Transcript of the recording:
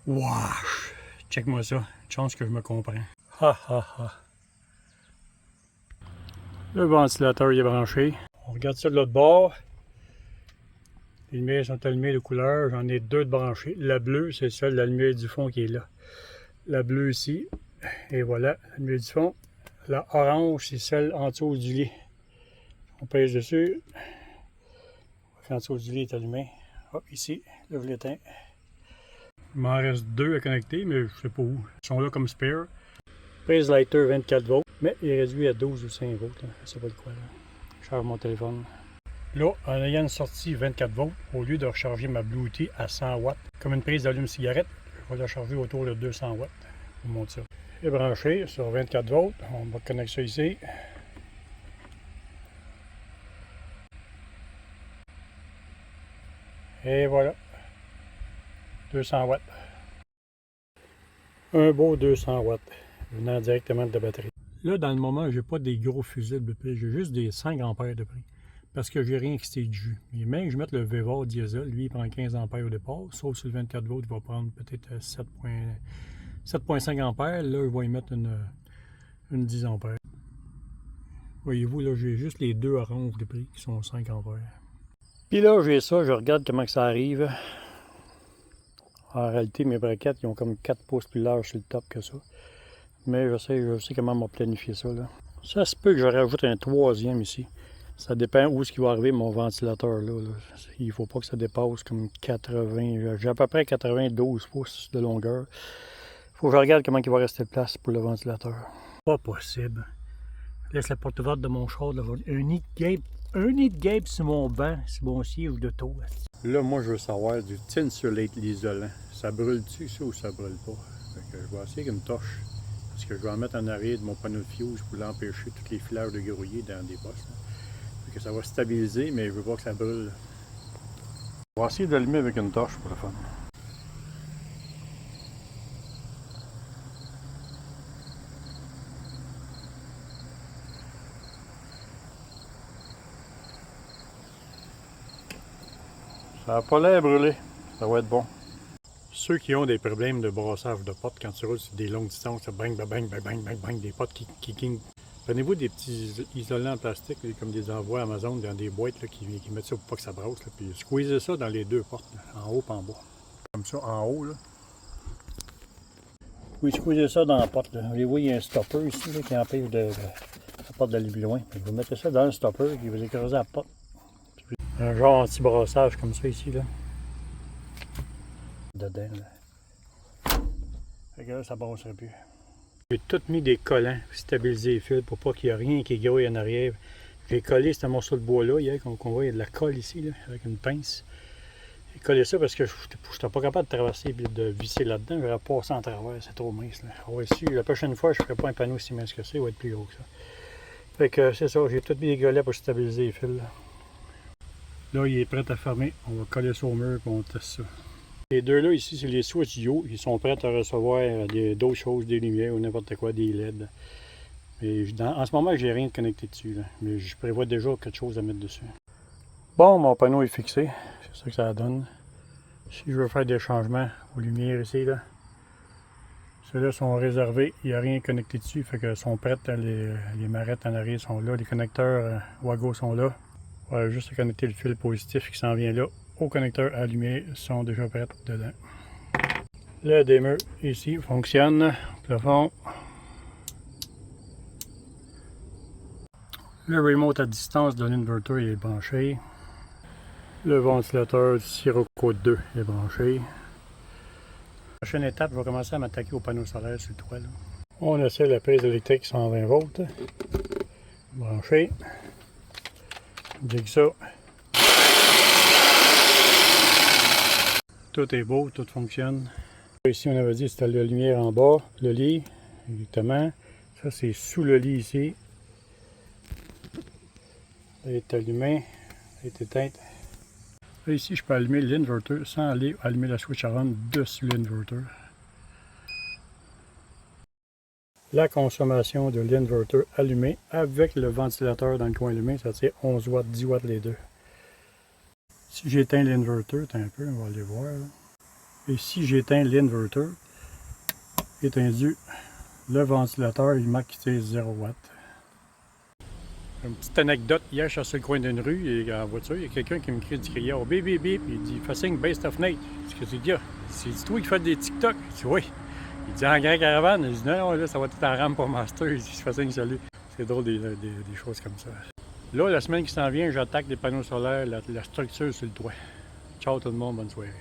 Wesh! Check-moi ça. Chance que je me comprends. Ha ha ha. Le ventilateur il est branché. On regarde ça de l'autre bord. Les lumières sont allumées de couleur. J'en ai deux de branchées. La bleue, c'est celle de la lumière du fond qui est là. La bleue ici. Et voilà, la lumière du fond. La orange, c'est celle en dessous du lit. On pèse dessus. En dessous du lit est allumé. Hop, ici, là je l'éteins. Il m'en reste deux à connecter, mais je sais pas où. Ils sont là comme spare. Prise lighter 24 volts, mais il est réduit à 12 ou 5 volts. Là. Je sais pas de quoi. Là. Je charge mon téléphone. Là, en ayant une sortie 24 volts, au lieu de recharger ma Bluetooth à 100 watts, comme une prise d'allume-cigarette, je vais la charger autour de 200 watts. Je vous montre ça. C'est branché sur 24 volts. On va connecter ça ici. Et voilà. 200 watts. Un beau 200 watts, venant directement de la batterie. Là, dans le moment, j'ai pas des gros fusibles de prix, j'ai juste des 5 ampères de prix. Parce que j'ai rien excité de jus. Mais même que je mette le VEVOR diesel, lui, il prend 15 ampères au départ, sauf sur le 24 volts, il va prendre peut-être 7,5 ampères. Là, je vais y mettre une 10 ampères. Voyez-vous, là, j'ai juste les deux oranges de prix qui sont 5 ampères. Puis là, j'ai ça, je regarde comment que ça arrive. En réalité, mes braquettes, ils ont comme 4 pouces plus large sur le top que ça. Mais je sais comment m'a planifié ça. Là. Ça se peut que je rajoute un troisième ici. Ça dépend où est-ce qu'il va arriver mon ventilateur. Là. Il ne faut pas que ça dépasse comme 80. J'ai à peu près 92 pouces de longueur. Il faut que je regarde comment il va rester de place pour le ventilateur. Pas possible. Je laisse la porte ouverte de mon char. Là. Un nid de guêpe sur mon banc, sur mon siège de taux. Là, moi, je veux savoir du tinsulate, l'isolant. Ça brûle-tu, ça, ou ça brûle pas? Fait que je vais essayer avec une torche. Parce que je vais en mettre en arrière de mon panneau de fuse pour l'empêcher tous les filages de grouiller dans des bosses. Fait que ça va stabiliser, mais je veux pas que ça brûle. On va essayer d'allumer avec une torche pour le fun. Ça n'a pas l'air brûlé. Ça va être bon. Ceux qui ont des problèmes de brassage de potes, quand tu roules sur des longues distances, ça bang, bang, bang, bang, bang, bang, des potes qui king. Prenez-vous des petits isolants en plastique, là, comme des envois Amazon dans des boîtes là, qui mettent ça pour pas que ça brasse. Là, puis squeezez ça dans les deux portes, là, en haut et en bas. Comme ça, en haut. Là. Oui, squeezez ça dans la porte. Là. Vous voyez, il y a un stopper ici là, qui empêche la porte d'aller plus loin. Vous mettez ça dans le stopper et vous écrasez la porte. Un genre anti-brassage comme ça ici. Là. Dedans. Là. Fait que là, ça ne brasserait plus. J'ai tout mis des collants pour stabiliser les fils pour pas qu'il y ait rien qui grouille en arrière. J'ai collé ce morceau de bois-là hier, qu'on voit, il y a de la colle ici, là, avec une pince. J'ai collé ça parce que je n'étais pas capable de traverser et de visser là-dedans. J'aurais passé en travers, c'est trop mince. Là. Alors ici, la prochaine fois, je ne ferai pas un panneau aussi mince que ça, il va être plus gros que ça. Fait que c'est ça, j'ai tout mis des collants pour stabiliser les fils. Là, il est prêt à fermer. On va coller ça au mur et on teste ça. Les deux là, ici, c'est les switch duo. Ils sont prêts à recevoir d'autres choses, des lumières ou n'importe quoi, des LED. Et en ce moment, j'ai rien de connecté dessus. Là, mais je prévois déjà quelque chose à mettre dessus. Bon, mon panneau est fixé. C'est ça que ça donne. Si je veux faire des changements aux lumières ici, là, ceux-là sont réservés. Il n'y a rien connecté dessus. Fait que sont prêtes. Les marettes en arrière sont là. Les connecteurs Wago sont là. Voilà, juste à connecter le fil positif qui s'en vient là. Aux connecteurs à lumière sont déjà prêts dedans. Le dimmer ici fonctionne. Plafond. Le remote à distance de l'inverter est branché. Le ventilateur du Sirocco 2 est branché. La prochaine étape, je vais commencer à m'attaquer au panneau solaire sur le toit. Là. On essaie la prise électrique 120 volts. Branché. Jigsaw. Tout est beau, tout fonctionne. Ici, on avait dit que c'était la lumière en bas, le lit, exactement. Ça, c'est sous le lit ici. Elle est allumée, elle est éteinte. Là, ici, je peux allumer l'inverter sans aller allumer la switch on dessus l'inverter. La consommation de l'inverter allumé avec le ventilateur dans le coin allumé, ça tire 11 watts, 10 watts les deux. Si j'éteins l'inverter, un peu, on va aller voir. Là. Et si j'éteins l'inverter, étendu, le ventilateur, il marque que c'est 0 watts. Une petite anecdote, hier, je suis sur le coin d'une rue et en voiture, il y a quelqu'un qui me crie du criard, bip bip bip, il dit Fassing Best of Night. Qu'est-ce que c'est qu'il y a? C'est toi qui fais des TikTok? Je dis oui. Il dit en grand caravane. Il dit non, là, ça va tout en rame pour Master. Il dit Fassing, salut. C'est drôle des choses comme ça. Là, la semaine qui s'en vient, j'attaque des panneaux solaires, la structure sur le toit. Ciao tout le monde, bonne soirée.